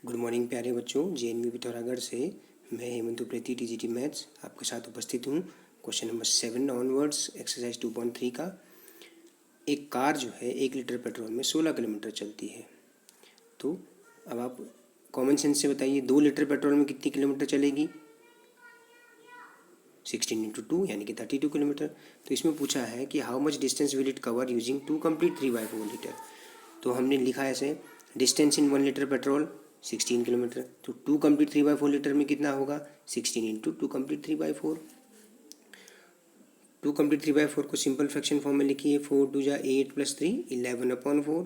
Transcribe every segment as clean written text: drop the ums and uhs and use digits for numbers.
Good morning प्यारे बच्चों। JNV Pithoragarh से मैं हेमंत उप्रेती TGT मैथ्स आपके साथ उपस्थित हूँ। क्वेश्चन नंबर 7 ऑनवर्ड्स एक्सरसाइज 2.3 का। एक कार जो है 1 लीटर पेट्रोल में 16 किलोमीटर चलती है। तो अब आप कॉमन सेंस से बताइए 2 लीटर पेट्रोल में कितनी किलोमीटर चलेगी? 16 इंटू 2 यानी कि 32 किलोमीटर। तो इसमें पूछा है कि how much distance will it cover using 2 complete 3/4 litre. तो हमने लिखा है ऐसे, distance in 1 litre petrol 16 kilometre, तो 2 कंप्लीट 3/4 लीटर में कितना होगा? 16 इंटू 2 कंप्लीट 3/4। 2 कंप्लीट 3/4 को सिंपल फ्रैक्शन फॉर्म में लिखिए, 4 2 जा 8 + 3 11/4।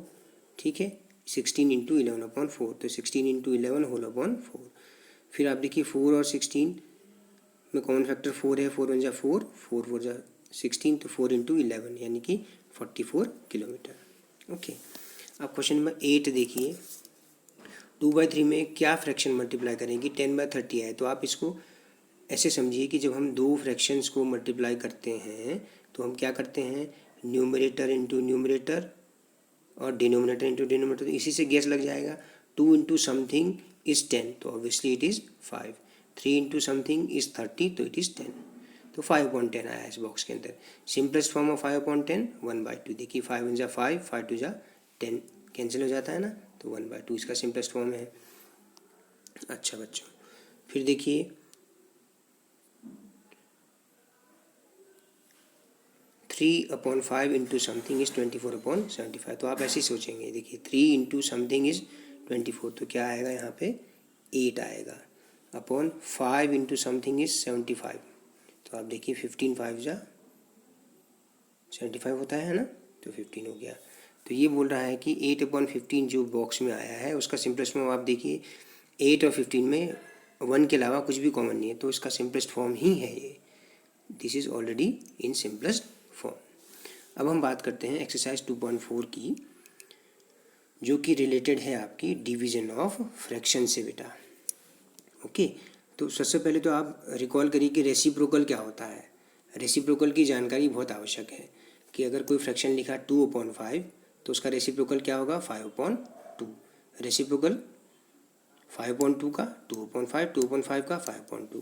ठीक है, 16 इंटू 11/4, तो 16 इंटू 11 होल अपॉन 4। फिर आप देखिए 4 और 16 में कॉमन फैक्टर 4 है, 4 1 जा 4, 4 4 जा 16, तो 4 इंटू 11 यानी कि 44 किलोमीटर। ओके, अब क्वेश्चन नंबर 8 देखिए। 2/3 में क्या फ्रैक्शन मल्टीप्लाई करेंगे? 10/30 है। तो आप इसको ऐसे समझिए कि जब हम दो फ्रैक्शंस को मल्टीप्लाई करते हैं तो हम क्या करते हैं, न्यूमरेटर इंटू न्यूमरेटर और डिनोमिनेटर इंटू डिनोमिनेटर। तो इसी से गेस लग जाएगा। 2 इंटू समथिंग इज़ 10, तो obviously it is 5। 3 into something is 30, तो इट इज़ 10। तो 5/10 आया इस बॉक्स के अंदर। Simplest form of 5/10 1/2। देखिए 5 1 जा 5, 5 2 जा 10, कैंसिल हो जाता है ना, तो 1/2 इसका सिंपलेस्ट फॉर्म है। अच्छा बच्चों, फिर देखिए 3/5 इंटू समथिंग इज़ 24/75। तो आप ऐसे ही सोचेंगे, देखिए 3 इंटू समथिंग इज़ 24, तो क्या आएगा यहाँ पे 8 आएगा, अपॉन 5 इंटू समथिंग इज़ 75। तो आप देखिए 15 5 जा 75 होता है ना, तो 15 हो गया। तो ये बोल रहा है कि 8/15 जो बॉक्स में आया है उसका सिंपलेस्ट फॉर्म आप देखिए, 8 और 15 में 1 के अलावा कुछ भी कॉमन नहीं है, तो इसका सिंपलेस्ट फॉर्म ही है ये। This is already in simplest form. अब हम बात करते हैं एक्सरसाइज 2.4 की, जो कि रिलेटेड है आपकी डिवीजन ऑफ फ्रैक्शन से बेटा। ओके, तो सबसे पहले तो आप रिकॉल करिए कि रेसिप्रोकल क्या होता है। रेसिप्रोकल की जानकारी बहुत आवश्यक है कि अगर कोई फ्रैक्शन लिखा 2/5 तो उसका रेसिप्रोकल क्या होगा 5/2। रेसिप्रोकल 5/2 का 2/5, 2/5 का 5/2।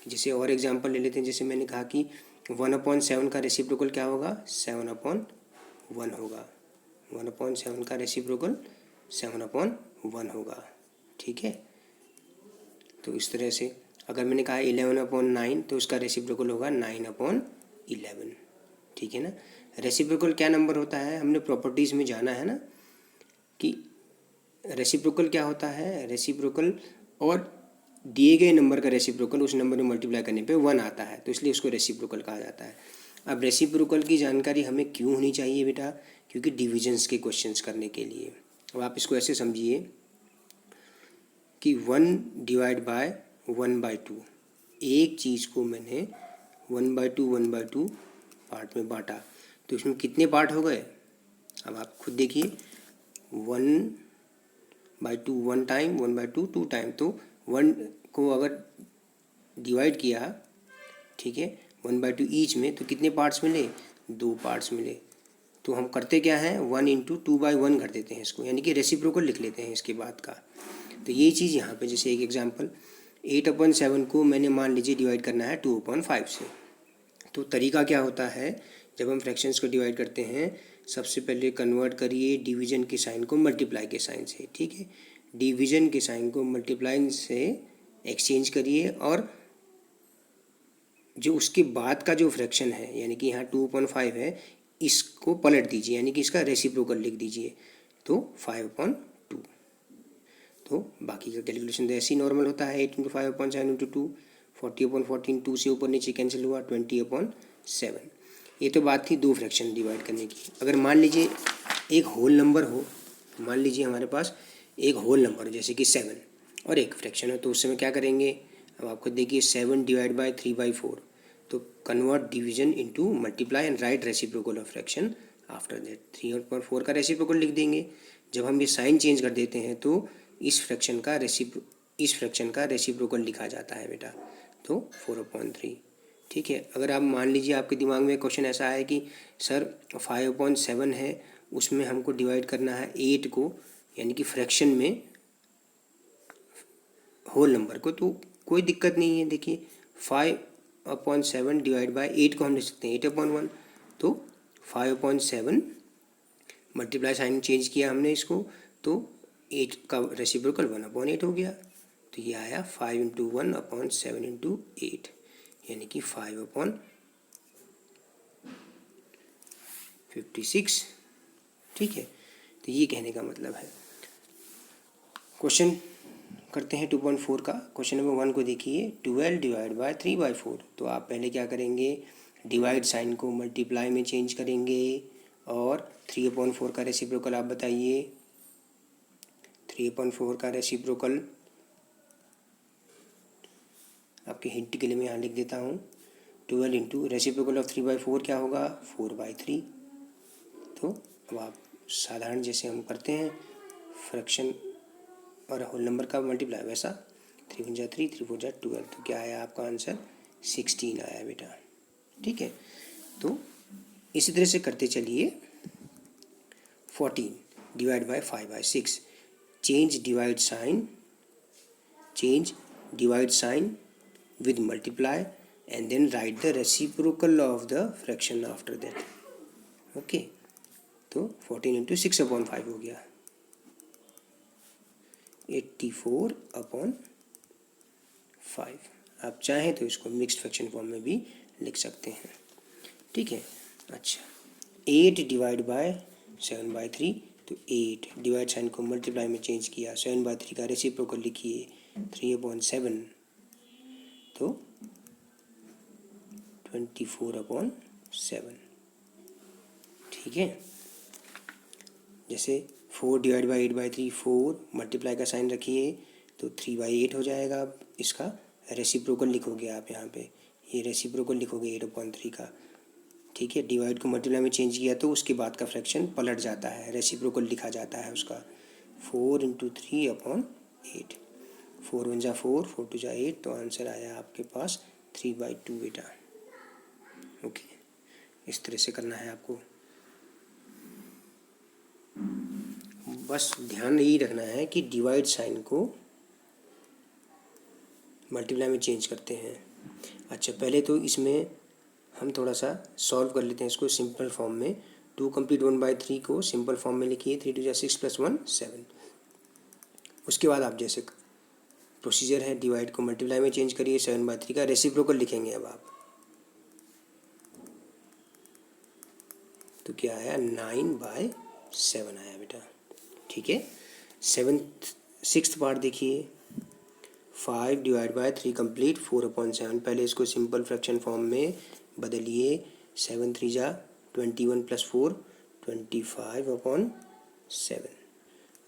जैसे और एग्जांपल ले लेते हैं, जैसे मैंने कहा कि 1/7 का रेसिप्रोकल क्या होगा 7/1 होगा। 1/7 का रेसिप्रोकल 7/1 होगा। ठीक है, तो इस तरह से अगर मैंने कहा 11/9 तो उसका रेसिप्रोकल होगा 9/11। ठीक है ना। रेसिप्रोकल क्या नंबर होता है, हमने प्रॉपर्टीज़ में जाना है ना कि रेसिप्रोकल क्या होता है। रेसिप्रोकल और दिए गए नंबर का रेसिप्रोकल उस नंबर में मल्टीप्लाई करने पे 1 आता है, तो इसलिए उसको रेसिप्रोकल कहा जाता है। अब रेसिप्रोकल की जानकारी हमें क्यों होनी चाहिए बेटा, क्योंकि डिविजन्स के क्वेश्चंस करने के लिए। अब आप इसको ऐसे समझिए कि 1 डिवाइड बाय 1/2, एक चीज़ को मैंने 1/2 पार्ट में बांटा, तो इसमें कितने पार्ट हो गए? अब आप खुद देखिए, 1/2 1 टाइम, 1/2 2 टाइम, तो 1 को अगर डिवाइड किया, ठीक है, 1/2 ईच में, तो कितने पार्ट्स मिले? 2 पार्ट्स मिले। तो हम करते क्या हैं, 1 इंटू 2/1 कर देते हैं इसको, यानी कि रेसिप्रोकल लिख लेते हैं इसके बाद का। तो ये चीज़ यहाँ पे, जैसे एक एग्जांपल 8/7 को मैंने मान लीजिए डिवाइड करना है 2/5 से। तो तरीका क्या होता है, जब हम फ्रैक्शंस को डिवाइड करते हैं सबसे पहले कन्वर्ट करिए डिवीजन के साइन को मल्टीप्लाई के साइन से। ठीक है, डिवीजन के साइन को मल्टीप्लाई से एक्सचेंज करिए और जो उसके बाद का जो फ्रैक्शन है, यानी कि यहाँ 2/5 है, इसको पलट दीजिए, यानी कि इसका रेसिप्रोकल लिख दीजिए, तो 5/2। तो बाकी का कैलकुलेशन तो ऐसे ही नॉर्मल होता है, 8 इंटू 5/7 × 2 40/14, 2 से ऊपर नीचे कैंसिल हुआ 20/7। ये तो बात थी दो फ्रैक्शन डिवाइड करने की। अगर मान लीजिए एक होल नंबर हो, मान लीजिए हमारे पास एक होल नंबर जैसे कि 7 और एक फ्रैक्शन है, तो उस समय क्या करेंगे। अब आपको देखिए 7 डिवाइड बाय 3/4, तो convert division into multiply and right reciprocal of fraction after that. 3 और 4 का रेसिप्रोकल लिख देंगे। जब हम ये साइन चेंज कर देते हैं तो इस फ्रैक्शन का रेसिप्रोकल लिखा जाता है बेटा, तो 4/3। ठीक है, अगर आप मान लीजिए आपके दिमाग में क्वेश्चन ऐसा है कि सर 5/7 है, उसमें हमको डिवाइड करना है 8 को, यानी कि फ्रैक्शन में होल नंबर को, तो कोई दिक्कत नहीं है। देखिए 5/7 डिवाइड बाय 8 को हम लिख सकते हैं 8/1, तो 5/7 मल्टीप्लाई साइन चेंज किया हमने इसको, तो 8 का रेसिप्रोकल 1/8 हो गया। तो ये आया 5 × 1/7 × 8, यानी कि 5/56। ठीक है, तो ये कहने का मतलब है। क्वेश्चन करते हैं 2.4 का। क्वेश्चन नंबर 1 को देखिए, 12 डिवाइड बाय 3/4। तो आप पहले क्या करेंगे, डिवाइड साइन को मल्टीप्लाई में चेंज करेंगे और 3/4 का रेसिप्रोकल आप बताइए। 3/4 का रेसिप्रोकल आपके हिंट के लिए मैं यहाँ लिख देता हूँ। 12 इंटू रेसिप्रोकल ऑफ 3/4 क्या होगा, 4/3। तो अब आप साधारण जैसे हम करते हैं फ्रैक्शन और होल नंबर का मल्टीप्लाई, वैसा 3 × 3 3 4 12। तो क्या आया आपका आंसर, 16 आया बेटा। ठीक है, तो इसी तरह से करते चलिए। 14 divide by 5/6, change divide sign with multiply and then write the reciprocal of the fraction after that. Okay, तो 14 × 6/5 हो गया 84/5। आप चाहें तो इसको मिक्स्ड फ्रैक्शन फॉर्म में भी लिख सकते हैं। ठीक है, अच्छा 8 डिवाइड बाय 7/3, तो 8 डिवाइड साइन को मल्टीप्लाई में चेंज किया, 7/3 का रेसिप्रोकल लिखिए 3/7, तो 24/7। ठीक है, जैसे 4 डिवाइड बाई 8/3, 4 मल्टीप्लाई का साइन रखिए तो 3/8 हो जाएगा। अब इसका रेसिप्रोकल लिखोगे आप यहाँ पे, ये रेसिप्रोकल लिखोगे 8/3 का। ठीक है, डिवाइड को मल्टीप्लाई में चेंज किया तो उसके बाद का फ्रैक्शन पलट जाता है, रेसिप्रोकल लिखा जाता है उसका। 4 × 3/8, 4 1 × 4, 4 2 × 8, तो आंसर आया आपके पास 3/2 बेटा। ओके, इस तरह से करना है आपको। बस ध्यान यही रखना है कि डिवाइड साइन को मल्टीप्लाई में चेंज करते हैं। अच्छा, पहले तो इसमें हम थोड़ा सा सॉल्व कर लेते हैं इसको सिंपल फॉर्म में। 2 कंप्लीट 1/3 को सिंपल फॉर्म में लिखिए, 3 2 × 6 + 1 7। उसके बाद आप जैसे प्रोसीजर है, डिवाइड को मल्टीप्लाई में चेंज करिए, 7/3 का रेसिप्रोकल लिखेंगे अब आप। तो क्या आया, 9/7 आया बेटा। ठीक है, 6th पार्ट देखिए, 5 डिवाइड बाय 3 कंप्लीट 4/7। पहले इसको सिंपल फ्रैक्शन फॉर्म में बदलिए, 7 3 × 21 + 4 25/7।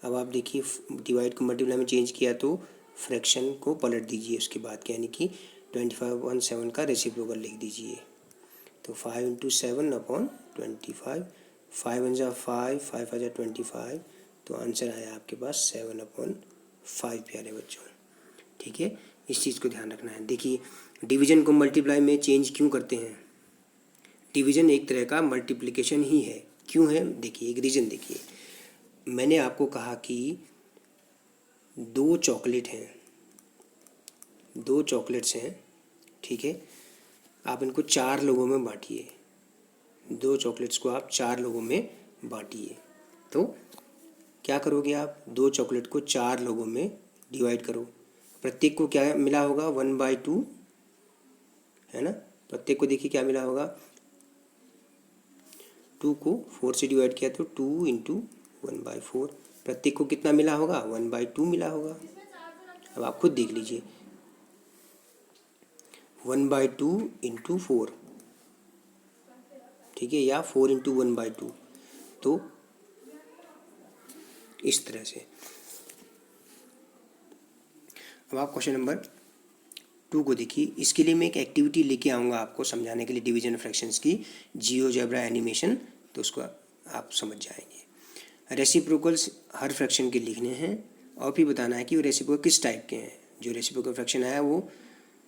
अब आप देखिए डिवाइड को मल्टीप्लाई में चेंज किया तो फ्रैक्शन को पलट दीजिए उसके बाद, यानी कि 25/7 का रेसिप्रोकल लिख दीजिए। तो 5 × 7/25, 5 1 × 5, 5 5 × 25, तो आंसर आया आपके पास 7/5 प्यारे बच्चों। ठीक है, इस चीज़ को ध्यान रखना है। देखिए डिवीज़न को मल्टीप्लाई में चेंज क्यों करते हैं, डिवीज़न एक तरह का मल्टीप्लिकेशन ही है। क्यों है, देखिए एक रीज़न देखिए। मैंने आपको कहा कि 2 चॉकलेट्स हैं। ठीक है, आप इनको 4 लोगों में बांटिए, 2 चॉकलेट्स को आप 4 लोगों में बांटिए। तो क्या करोगे आप, 2 चॉकलेट को 4 लोगों में डिवाइड करो, प्रत्येक को क्या मिला होगा, 1/2 है ना। प्रत्येक को देखिए क्या मिला होगा, 2 को 4 से डिवाइड किया तो 2 × 1/4, प्रत्येक को कितना मिला होगा, 1/2 मिला होगा। अब आप खुद देख लीजिए, 1/2 × 4, ठीक है, या 4 × 1/2, तो इस तरह से। अब आप क्वेश्चन नंबर 2 को देखिए। इसके लिए मैं एक एक्टिविटी लेके आऊँगा आपको समझाने के लिए, डिवीजन फ्रैक्शंस की जियोजेब्रा एनिमेशन, तो उसको आप समझ जाएंगे। रेसिप्रोकल्स हर फ्रैक्शन के लिखने हैं और फिर बताना है कि वो रेसिप्रोकल किस टाइप के हैं। जो रेसिप्रोकल फ्रैक्शन आया वो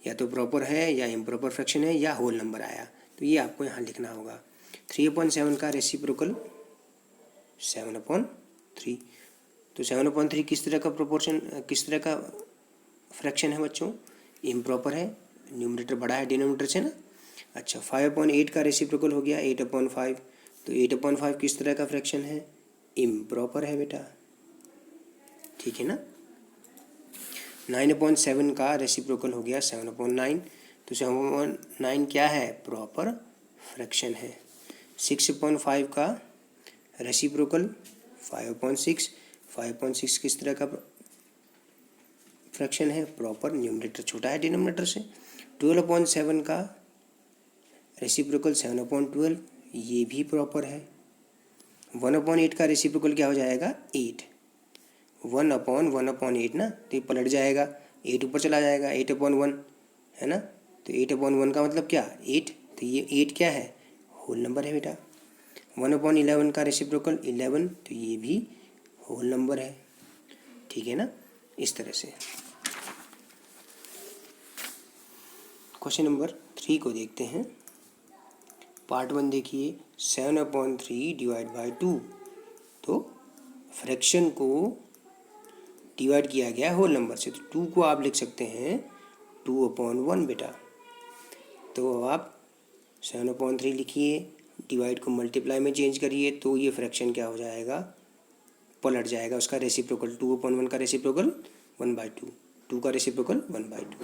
या तो प्रॉपर है या इम्प्रॉपर फ्रैक्शन है या होल नंबर आया, तो ये आपको यहाँ लिखना होगा। 3/7 का रेसिप्रोकल 7/3, तो 7/3 किस तरह का प्रोपोर्शन, किस तरह का फ्रैक्शन है बच्चों, इम्प्रॉपर है, न्यूमरेटर बड़ा है डिनोमिनेटर से ना। अच्छा 5/8 का रेसिप्रोकल हो गया 8/5, तो 8/5 किस तरह का फ्रैक्शन है, इम्प्रॉपर है बेटा, ठीक है ना। 9/7 का रेसिप्रोकल हो गया 7/9, तो 7/9 क्या है, प्रॉपर फ्रैक्शन है। 6/5 का रेसिप्रोकल 5/6, 5/6 किस तरह का फ्रैक्शन है, प्रॉपर, न्यूमरेटर छोटा है डिनोमिनेटर से। 12/7 का रेसिप्रोकल 7/12, ये भी प्रॉपर है। 1/8 का रेसिप्रोकल क्या हो जाएगा, 8, 1/8 ना, तो ये पलट जाएगा, 8 ऊपर चला जाएगा, 8/1 है ना, तो 8/1 का मतलब क्या, 8, तो ये 8 क्या है, होल नंबर है बेटा। 1/11 का रेसिप्रोकल 11, तो ये भी होल नंबर है, ठीक है ना। इस तरह से क्वेश्चन नंबर 3 को देखते हैं। पार्ट 1 देखिए, 7/3 डिवाइड बाई 2, तो फ्रैक्शन को डिवाइड किया गया होल नंबर से, तो 2 को आप लिख सकते हैं 2/1 बेटा। तो अब आप 7/3 लिखिए, डिवाइड को मल्टीप्लाई में चेंज करिए, तो ये फ्रैक्शन क्या हो जाएगा, पलट जाएगा, उसका रेसिप्रोकल 2/1 का रेसिप्रोकल 1/2, 2 का रेसिप्रोकल 1/2,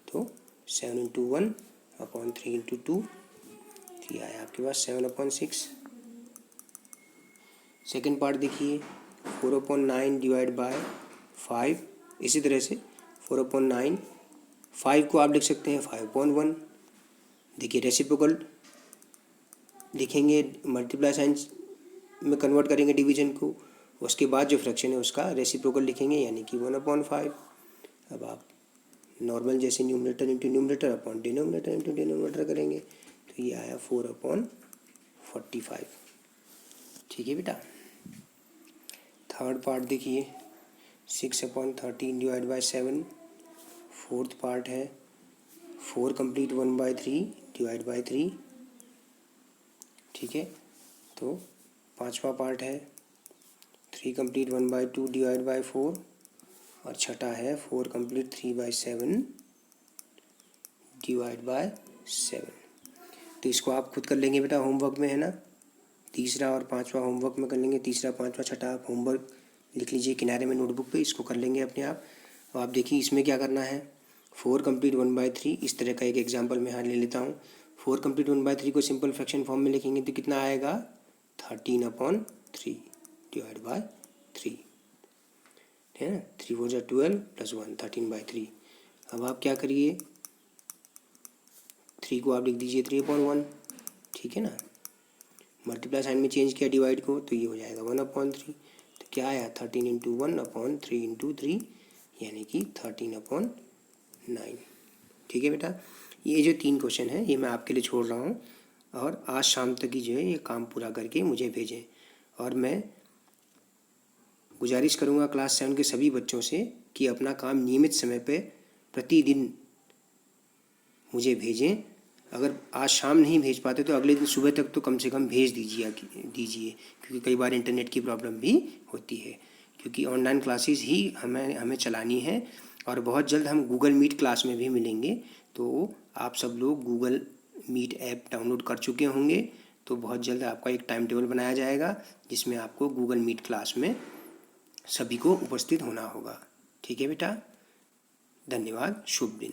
तो 7 × 1/3 × 2, ये आया आपके पास 7/6। सेकेंड पार्ट देखिए, 4/9 डिवाइड बाय 5, इसी तरह से 4/9, 5 को आप लिख सकते हैं 5/1। देखिए रेसिप्रोकल लिखेंगे, मल्टीप्लाई साइन में कन्वर्ट करेंगे डिवीजन को, उसके बाद जो फ्रैक्शन है उसका रेसिप्रोकल लिखेंगे, यानी कि 1/5। अब आप नॉर्मल जैसे numerator into numerator upon denominator into denominator करेंगे, तो ये आया 4/45, ठीक है बेटा। थर्ड पार्ट देखिए, 6/13 डिवाइड बाई 7, फोर्थ पार्ट है 4 कंप्लीट 1/3 डिवाइड बाई 3, ठीक है। तो पांचवा पार्ट है 3 कंप्लीट 1/2 डिवाइड बाई 4, और छठा है 4 कंप्लीट 3/7 डिवाइड बाय 7। तो इसको आप खुद कर लेंगे बेटा, होमवर्क में है ना, तीसरा और पांचवा होमवर्क में कर लेंगे, तीसरा पांचवा छठा आप होमवर्क लिख लीजिए किनारे में नोटबुक पे, इसको कर लेंगे अपने आप। और आप देखिए इसमें क्या करना है, 4 कंप्लीट 1/3, इस तरह का एक एग्जाम्पल मैं यहाँ ले लेता हूँ। 4 कंप्लीट 1/3 को सिंपल फ्रैक्शन फॉर्म में लिखेंगे तो कितना आएगा, 13/3 डिवाइड बाय 3, है ना, 3 4 12 + 1 13/3। अब आप क्या करिए, 3 को आप लिख दीजिए 3/1, ठीक है ना, मल्टीप्लाई साइन में चेंज किया डिवाइड को, तो ये हो जाएगा 1/3, तो क्या आया 13 × 1/3 × 3, यानी कि 13/9, ठीक है बेटा। ये जो 3 क्वेश्चन है ये मैं आपके लिए छोड़ रहा हूँ, और आज शाम तक ही जो है ये काम पूरा करके मुझे भेजें, और मैं गुजारिश करूँगा क्लास 7 के सभी बच्चों से कि अपना काम नियमित समय पे प्रतिदिन मुझे भेजें। अगर आज शाम नहीं भेज पाते तो अगले दिन सुबह तक तो कम से कम भेज दीजिए, क्योंकि कई बार इंटरनेट की प्रॉब्लम भी होती है, क्योंकि ऑनलाइन क्लासेस ही हमें चलानी है, और बहुत जल्द हम गूगल मीट क्लास में भी मिलेंगे। तो आप सब लोग गूगल मीट ऐप डाउनलोड कर चुके होंगे, तो बहुत जल्द आपका एक टाइम टेबल बनाया जाएगा जिसमें आपको गूगल मीट क्लास में सभी को उपस्थित होना होगा, ठीक है बेटा। धन्यवाद, शुभ दिन।